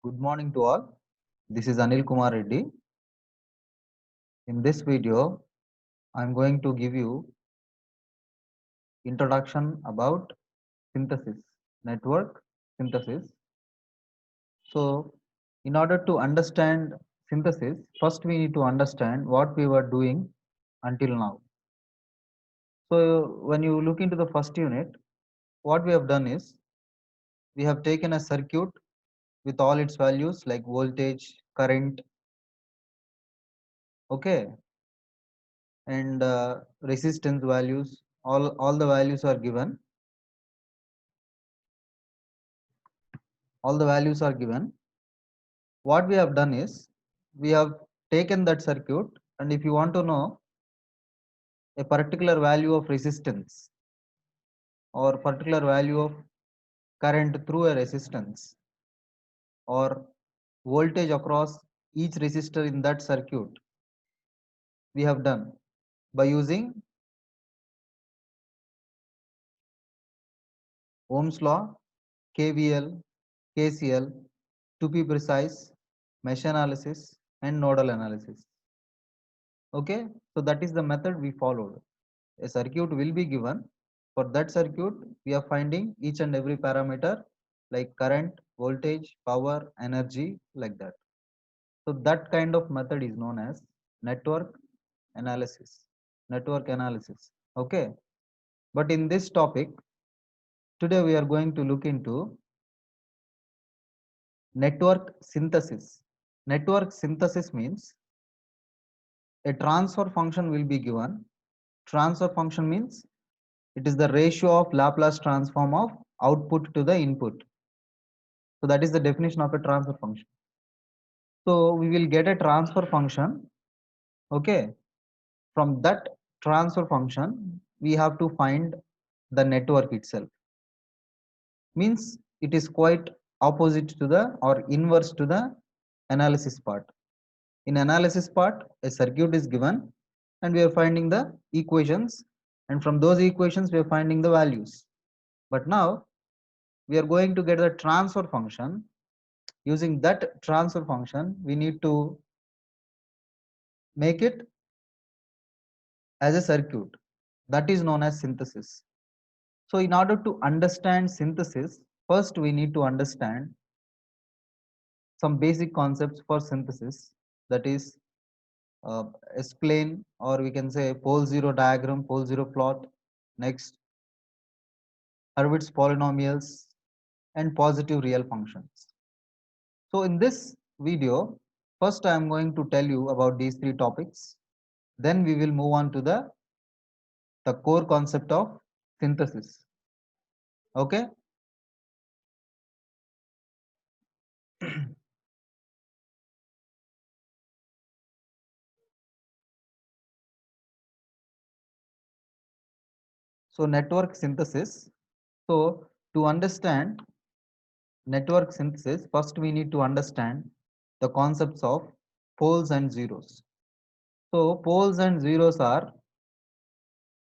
Good morning to all. This is Anil Kumar Reddy. In this video, I am going to give you introduction about synthesis, network synthesis. So, in order to understand synthesis, first we need to understand what we were doing until now. So, when you look into the first unit, what we have done is we have taken a circuit with all its values like voltage, current, okay, and resistance values. All the values are given. All the values are given. What we have done is we have taken that circuit, and if you want to know a particular value of resistance or particular value of current through a resistance or voltage across each resistor in that circuit, we have done by using Ohm's law, KVL, KCL, to be precise, mesh analysis and nodal analysis. Okay, so that is the method we followed. A circuit will be given. For that circuit, we are finding each and every parameter like current, voltage, power, energy, like that. So that kind of method is known as network analysis. Network analysis. Okay. But in this topic, today we are going to look into network synthesis. Network synthesis means a transfer function will be given. Transfer function means it is the ratio of Laplace transform of output to the input. So that is the definition of a transfer function. So we will get a transfer function. Okay. From that transfer function, we have to find the network itself. Means it is quite opposite to the or inverse to the analysis part. In analysis part, a circuit is given and we are finding the equations, and from those equations we are finding the values. But now we are going to get the transfer function. Using that transfer function, we need to make it as a circuit. That is known as synthesis. So in order to understand synthesis, first we need to understand some basic concepts for synthesis. That is S-plane, or we can say pole zero diagram, pole zero plot. Next, Hurwitz polynomials and positive real functions. So in this video, first I am going to tell you about these three topics. Then we will move on to the core concept of synthesis. Okay. So network synthesis. So to understand network synthesis, first we need to understand the concepts of poles and zeros. So poles and zeros are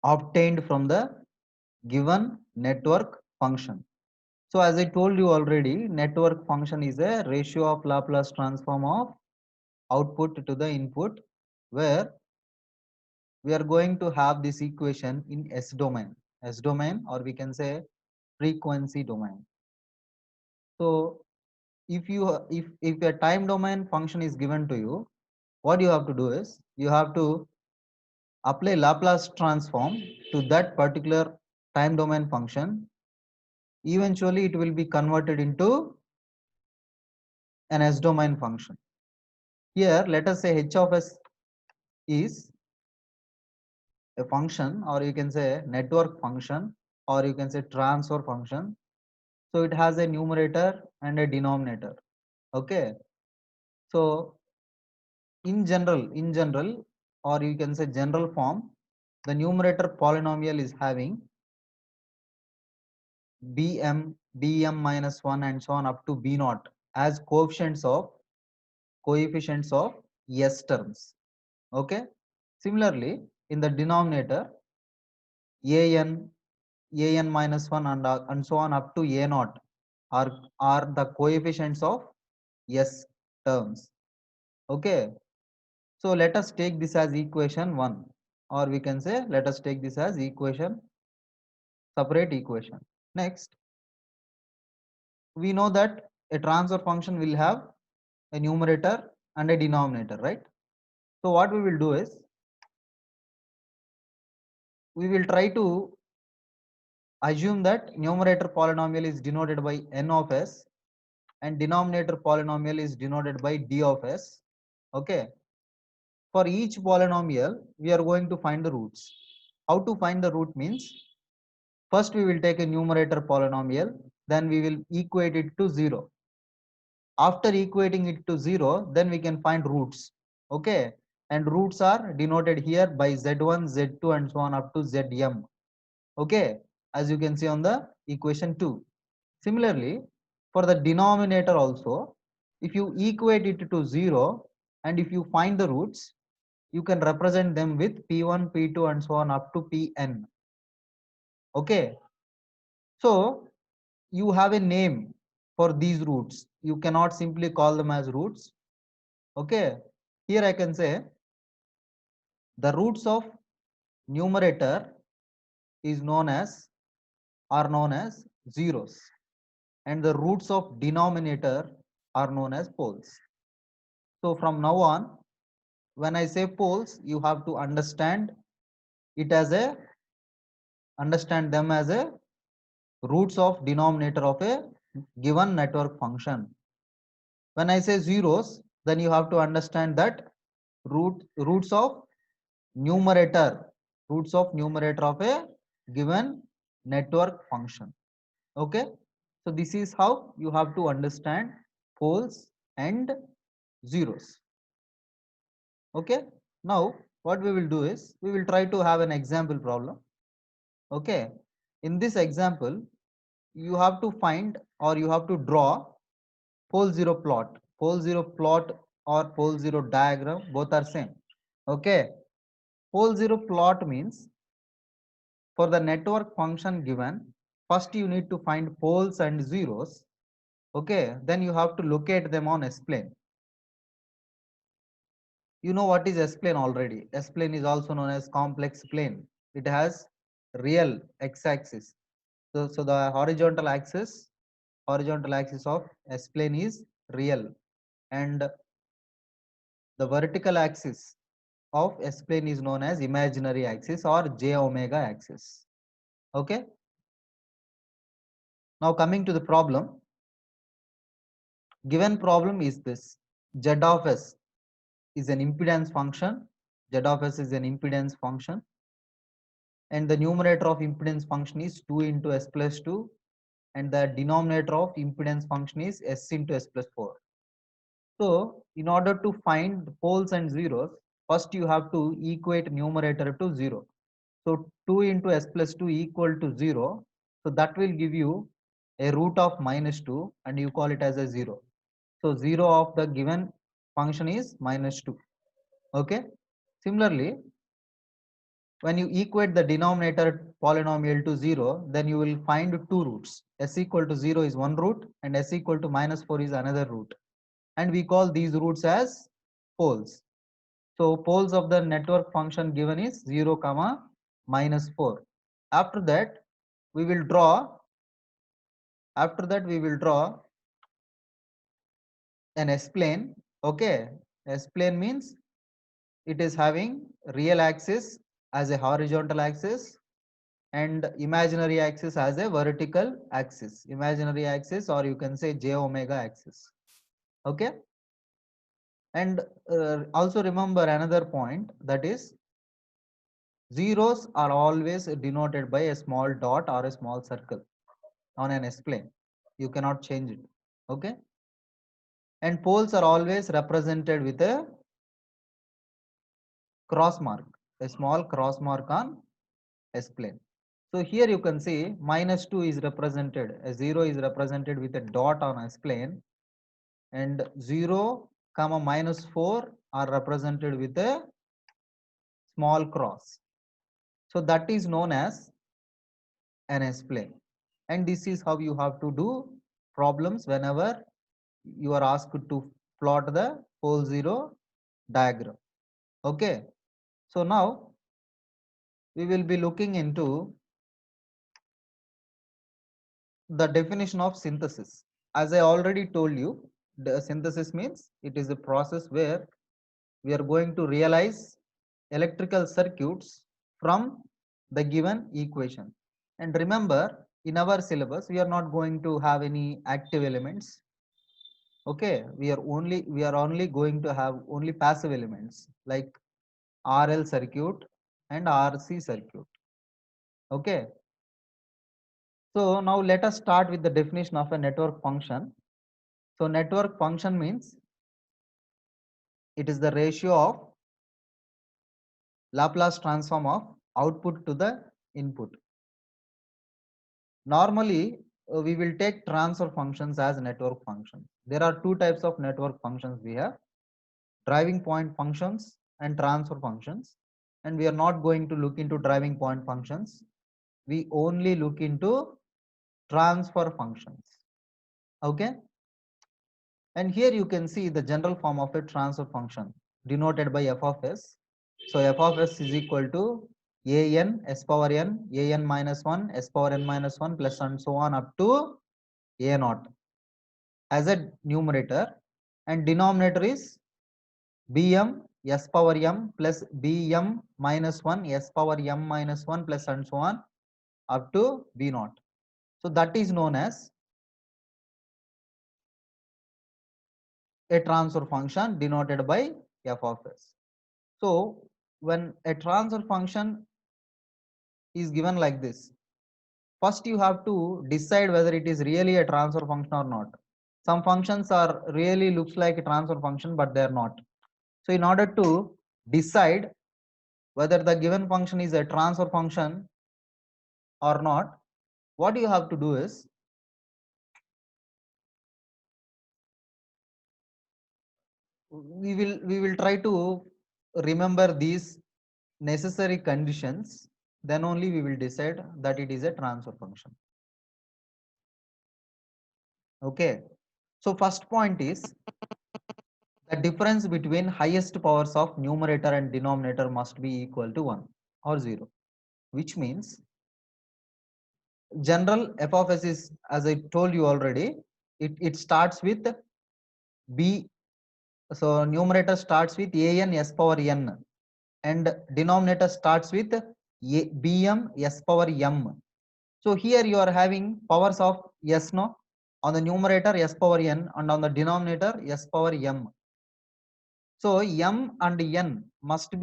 obtained from the given network function. So as I told you already, network function is a ratio of Laplace transform of output to the input, where we are going to have this equation in S domain, or we can say frequency domain. So if a time domain function is given to you, what you have to do is you have to apply Laplace transform to that particular time domain function. Eventually it will be converted into an S domain function. Here let us say h of s is a function, or you can say network function, or you can say transfer function. So it has a numerator and a denominator. Okay. So in general, or you can say general form, the numerator polynomial is having bm minus 1 and so on up to b naught as coefficients of s terms. Okay. Similarly, in the denominator, an minus 1 and so on up to a naught are the coefficients of S terms. Okay. So let us take this as equation 1, or we can say let us take this as equation, separate equation. Next, we know that a transfer function will have a numerator and a denominator, right? So what we will do is we will try to assume that numerator polynomial is denoted by n of s and denominator polynomial is denoted by d of s. Okay. For each polynomial, we are going to find the roots. How to find the root means, first we will take a numerator polynomial, then we will equate it to 0. After equating it to 0, then we can find roots. Okay. And roots are denoted here by z1, z2 and so on up to zm. Okay. As you can see on the equation 2. Similarly, for the denominator also, if you equate it to 0 and if you find the roots, you can represent them with p1, p2 and so on up to pn. Okay. So you have a name for these roots. You cannot simply call them as roots. Okay. Here I can say the roots of numerator is known as are known as zeros, and the roots of denominator are known as poles. So from now on, when I say poles, you have to understand it as a understand them as a roots of denominator of a given network function. When I say zeros, then you have to understand that roots of numerator, roots of numerator of a given network function. Okay. So this is how you have to understand poles and zeros. Okay. Now what we will do is we will try to have an example problem. Okay. In this example, you have to find or you have to draw pole zero plot. Pole zero plot or pole zero diagram, both are same. Okay. Pole zero plot means for the network function given, first you need to find poles and zeros. Okay. Then you have to locate them on S-plane. You know what is S-plane already. S-plane is also known as complex plane. It has real x-axis. So the horizontal axis of S-plane is real, and the vertical axis of S-plane is known as imaginary axis or j omega axis. Okay. Now coming to the problem. Given problem is this: z of s is an impedance function. Z of s is an impedance function, and the numerator of impedance function is 2 into s plus 2, and the denominator of impedance function is s into s plus 4. So in order to find the poles and zeros, first you have to equate numerator to 0. So 2 into s plus 2 equal to 0. So that will give you a root of minus 2 and you call it as a 0. So 0 of the given function is minus 2. Okay. Similarly, when you equate the denominator polynomial to 0, then you will find two roots. S equal to 0 is one root and s equal to minus 4 is another root. And we call these roots as poles. So poles of the network function given is 0 comma minus 4. After that we will draw an S-plane. Okay. S-plane means it is having real axis as a horizontal axis and imaginary axis as a vertical axis. Imaginary axis, or you can say j omega axis. Okay. And also remember another point, that is zeros are always denoted by a small dot or a small circle on an S-plane. You cannot change it. Okay. And poles are always represented with a cross mark, a small cross mark on S-plane. So here you can see minus 2 is represented, a 0 is represented with a dot on S-plane, and 0 comma minus 4 are represented with a small cross. So that is known as an S-plane. And this is how you have to do problems whenever you are asked to plot the pole zero diagram. Okay, so now we will be looking into the definition of synthesis. As I already told you, the synthesis means it is a process where we are going to realize electrical circuits from the given equation. And remember, in our syllabus, we are not going to have any active elements. Okay, we are only going to have only passive elements like RL circuit and RC circuit. Okay, so now let us start with the definition of a network function. So network function means it is the ratio of Laplace transform of output to the input. Normally, we will take transfer functions as network functions. There are two types of network functions we have: driving point functions and transfer functions. And we are not going to look into driving point functions. We only look into transfer functions. Okay. And here you can see the general form of a transfer function denoted by f of s. So f of s is equal to an s power n minus 1 s power n minus 1 plus and so on up to a naught as a numerator, and denominator is bm s power m plus bm minus 1 s power m minus 1 plus and so on up to b naught. So that is known as a transfer function denoted by f of s. So when a transfer function is given like this, first you have to decide whether it is really a transfer function or not. Some functions are really looks like a transfer function, but they are not. So in order to decide whether the given function is a transfer function or not, what you have to do is we will try to remember these necessary conditions, then only we will decide that it is a transfer function. Okay, so first point is the difference between highest powers of numerator and denominator must be equal to 1 or 0, which means general f of s is, as I told you already, it starts with b. So numerator starts with an s power n and denominator starts with bm s power m. So here you are having powers of s, no, on the numerator s power n and on the denominator s power m. So m and n must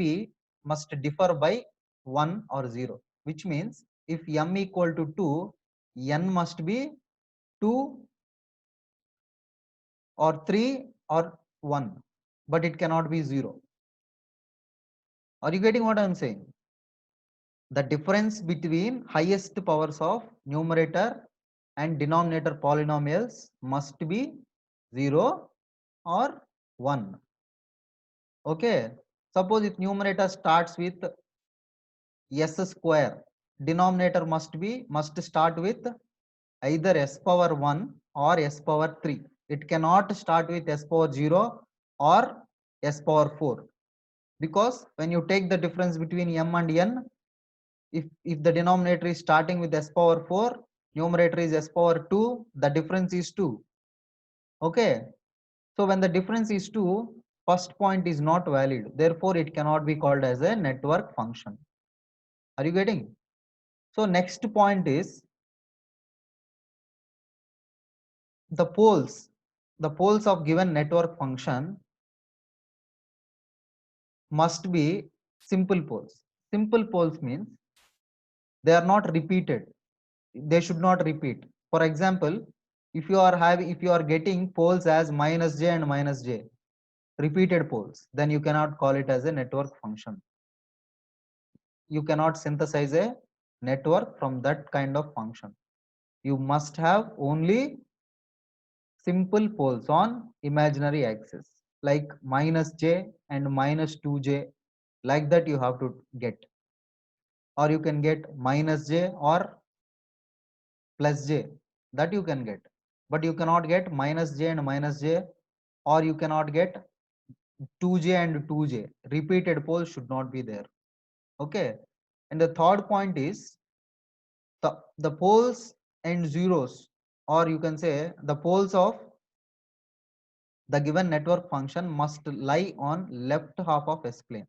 differ by 1 or 0, which means if m equal to 2, n must be 2 or 3 or 1, but it cannot be 0. Are you getting what I am saying? The difference between highest powers of numerator and denominator polynomials must be 0 or 1. Okay, suppose if numerator starts with s square, denominator must start with either s power 1 or s power 3. It cannot start with s power 0 or s power 4, because when you take the difference between m and n, if the denominator is starting with s power 4, numerator is s power 2, the difference is 2. Okay, so when the difference is 2, first point is not valid, therefore it cannot be called as a network function. Are you getting? So next point is the poles of given network function must be simple poles. Simple poles means they are not repeated, they should not repeat. For example, if you are getting poles as minus j and minus j, repeated poles, then you cannot call it as a network function. You cannot synthesize a network from that kind of function. You must have only simple poles on imaginary axis, like minus j and minus 2j, like that you have to get, or you can get minus j or plus j, that you can get. but you cannot get minus j and minus j, or you cannot get 2j and 2j. Repeated poles should not be there. Okay. And the third point is the poles and zeros, or you can say the poles of the given network function must lie on left half of S plane.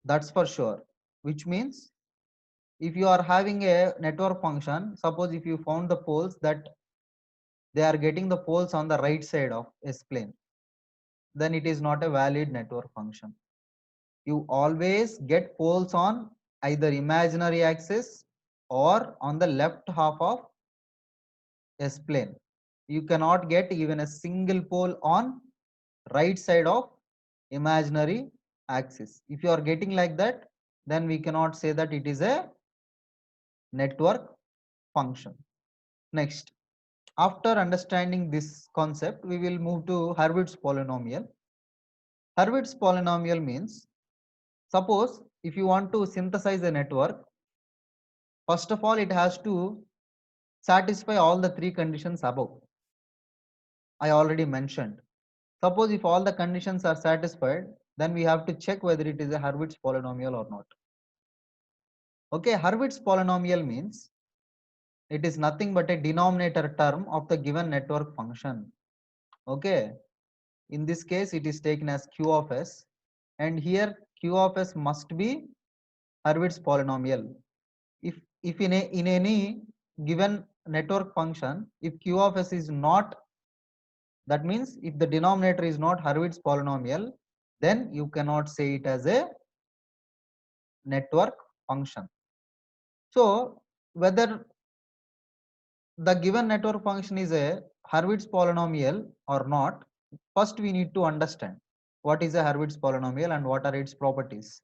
That's for sure. Which means if you are having a network function, suppose if you found the poles that they are getting the poles on the right side of S plane, then it is not a valid network function. You always get poles on either imaginary axis or on the left half of S plane. You cannot get even a single pole on right side of imaginary axis. If you are getting like that, then we cannot say that it is a network function. Next, after understanding this concept, we will move to Hurwitz polynomial. Hurwitz polynomial means, suppose if you want to synthesize a network, first of all, it has to satisfy all the three conditions above. I already mentioned. Suppose if all the conditions are satisfied, then we have to check whether it is a Hurwitz polynomial or not. Okay, Hurwitz polynomial means it is nothing but a denominator term of the given network function. Okay, in this case it is taken as q of s, and here q of s must be Hurwitz polynomial. If in any given network function, if q of s is not, that means if the denominator is not Hurwitz polynomial, then you cannot say it as a network function. So whether the given network function is a Hurwitz polynomial or not, first we need to understand what is a Hurwitz polynomial and what are its properties.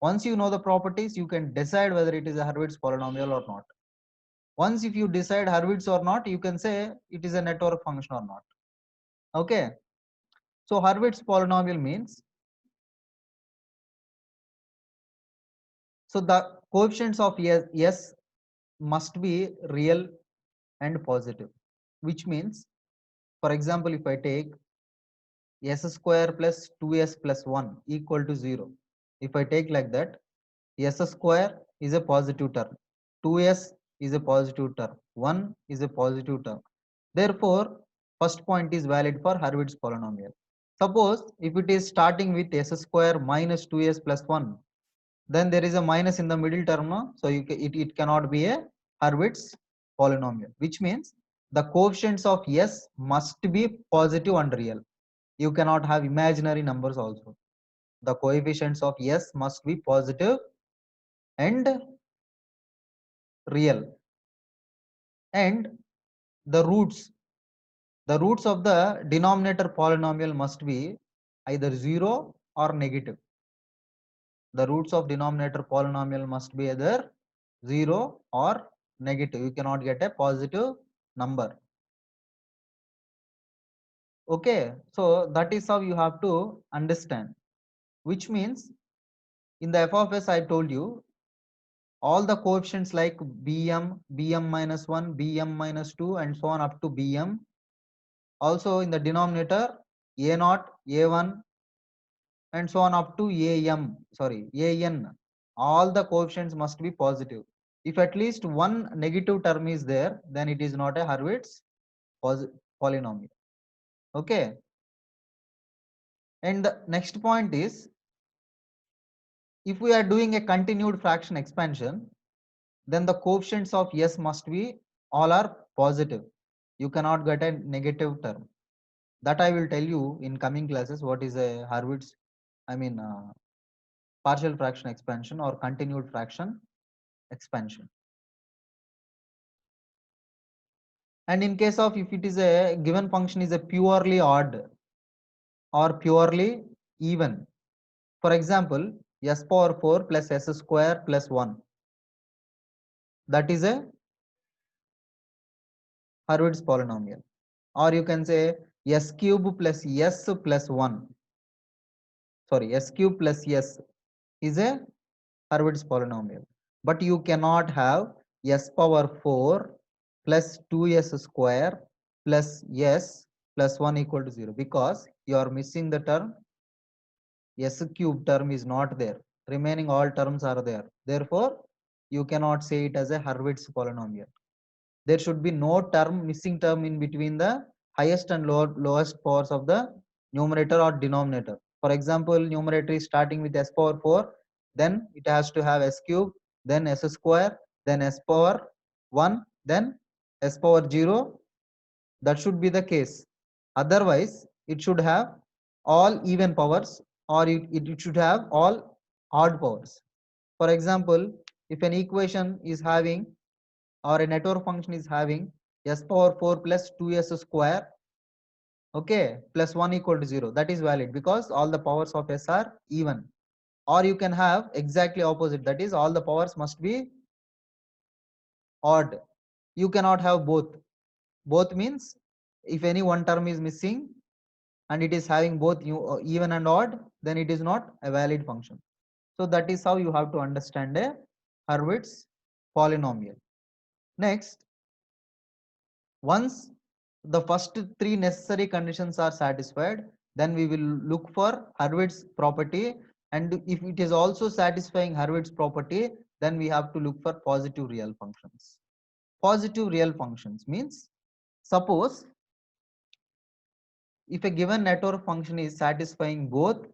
Once you know the properties, you can decide whether it is a Hurwitz polynomial or not. Once if you decide Hurwitz or not, you can say it is a network function or not. Okay. So Hurwitz polynomial means, so the coefficients of S must be real and positive, which means, for example, if I take s square plus 2s plus 1 equal to 0. If I take like that, s square is a positive term, 2s is a positive term, 1 is a positive term. Therefore, first point is valid for Hurwitz polynomial. Suppose if it is starting with s square minus 2s plus 1, then there is a minus in the middle term, no? So it cannot be a Hurwitz polynomial, which means the coefficients of s must be positive and real. You cannot have imaginary numbers also. The coefficients of s must be positive and real, and the roots of the denominator polynomial must be either 0 or negative. The roots of denominator polynomial must be either 0 or negative. You cannot get a positive number. Okay, so that is how you have to understand, which means in the f of s I told you all the coefficients like bm, bm minus 1, bm minus 2, and so on up to bm. Also in the denominator a0, a1, and so on up to an. All the coefficients must be positive. If at least one negative term is there, then it is not a Hurwitz polynomial. Okay. And the next point is, if we are doing a continued fraction expansion, then the coefficients of s must be all are positive. You cannot get a negative term. That I will tell you in coming classes what is a Hurwitz, partial fraction expansion or continued fraction expansion. And in case of if it is a given function is a purely odd or purely even, for example, s power 4 plus s square plus 1, that is a Hurwitz polynomial. Or you can say s cube plus s plus 1, sorry, s cube plus s is a Hurwitz polynomial. But you cannot have s power 4 plus 2s square plus s plus 1 equal to 0, because you are missing the term s cube term is not there. Remaining all terms are there. Therefore, you cannot say it as a Hurwitz polynomial. There should be no term, missing term in between the highest and lowest powers of the numerator or denominator. For example, numerator is starting with s power 4, then it has to have s cube, then s square, then s power 1, then s power 0. That should be the case. Otherwise, it should have all even powers, or it should have all odd powers. For example, if an equation is having, or a network function is having s power 4 plus 2s square, okay, plus 1 equal to 0, that is valid because all the powers of s are even. Or you can have exactly opposite, that is all the powers must be odd. You cannot have both. Both means if any one term is missing and it is having both even and odd, then it is not a valid function. So that is how you have to understand a Hurwitz polynomial. Next, once the first three necessary conditions are satisfied, then we will look for Hurwitz property, and if it is also satisfying Hurwitz property, then we have to look for positive real functions. Positive real functions means, suppose if a given network function is satisfying both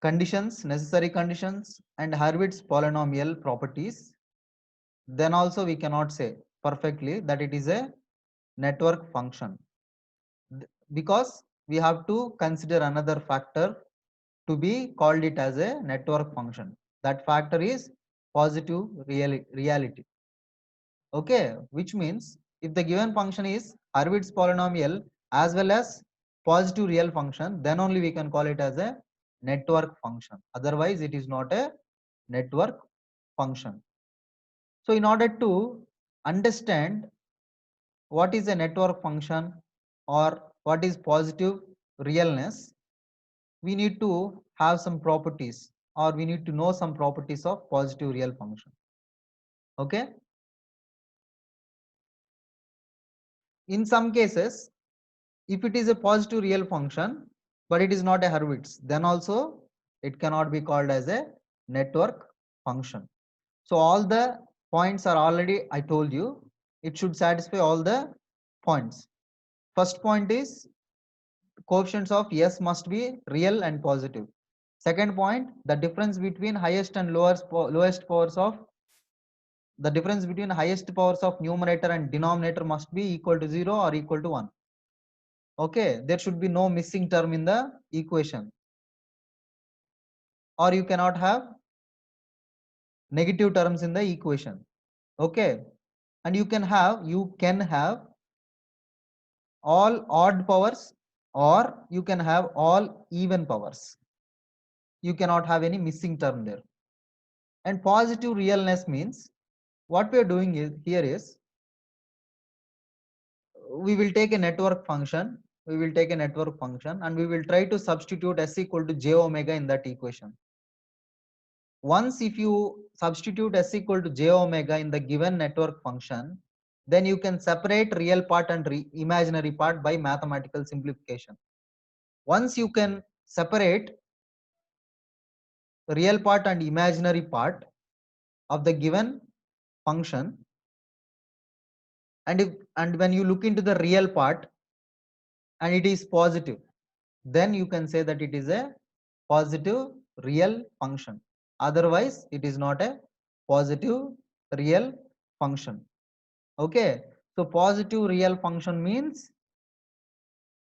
conditions, necessary conditions, and Hurwitz polynomial properties, then also we cannot say perfectly that it is a network function, because we have to consider another factor to be called it as a network function. That factor is positive reality. Okay, which means if the given function is Hurwitz polynomial as well as positive real function, then only we can call it as a network function. Otherwise, it is not a network function. So, in order to understand what is a network function or what is positive realness, we need to have some properties, or we need to know some properties of positive real function. Okay. In some cases, if it is a positive real function but it is not a Hurwitz, then also it cannot be called as a network function. So all the points are already, I told you, it should satisfy all the points. First point is coefficients of s must be real and positive. Second point, the difference between highest and lowest powers of the difference between highest powers of numerator and denominator must be equal to 0 or equal to 1. Okay, there should be no missing term in the equation, or you cannot have negative terms in the equation. Okay, and you can have all odd powers, or you can have all even powers. You cannot have any missing term there. And positive realness means, what we are doing here is, we will take a network function, and we will try to substitute s equal to j omega in that equation. Once if you substitute s equal to j omega in the given network function, then you can separate real part and imaginary part by mathematical simplification. Once you can separate real part and imaginary part of the given function, and when you look into the real part and it is positive, then you can say that it is a positive real function. Otherwise, it is not a positive real function. Okay, so positive real function means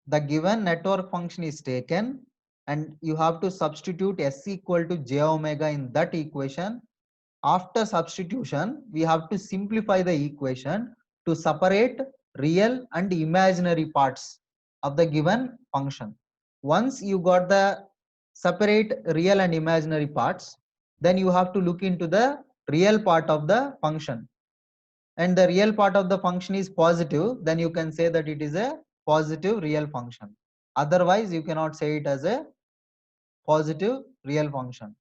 the given network function is taken and you have to substitute s equal to j omega in that equation. After substitution, we have to simplify the equation to separate real and imaginary parts of the given function. Once you got the separate real and imaginary parts, then you have to look into the real part of the function, and the real part of the function is positive, then you can say that it is a positive real function. Otherwise, you cannot say it as a positive real function.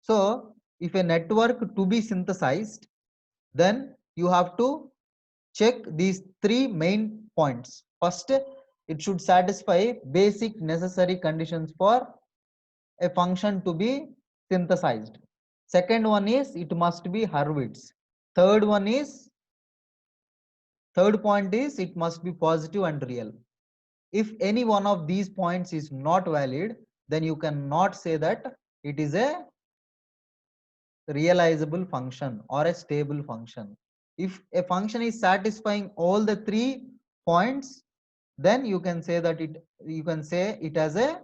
So if a network to be synthesized, Then you have to check these three main points. First, it should satisfy basic necessary conditions for a function to be synthesized. Second one is it must be Hurwitz. Third one is third point is it must be positive and real. If any one of these points is not valid, then you cannot say that it is a realizable function or a stable function. If a function is satisfying all the three points, then you can say that it as a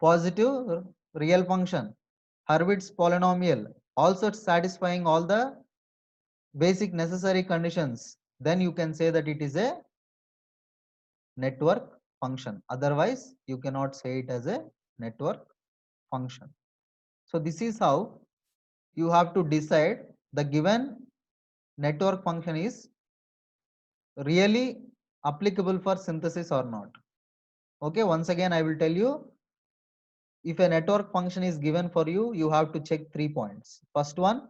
positive real function. Hurwitz polynomial also satisfying all the basic necessary conditions, then you can say that it is a network function. Otherwise, you cannot say it as a network function. So this is how you have to decide the given network function is really applicable for synthesis or not. Okay, once again I will tell you, if a network function is given for you, you have to check 3 points. First one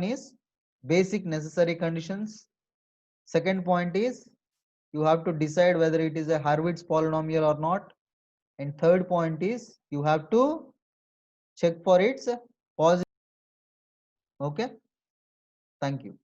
is basic necessary conditions. Second point is you have to decide whether it is a Hurwitz polynomial or not. And third point is you have to check for its positive. Okay, thank you.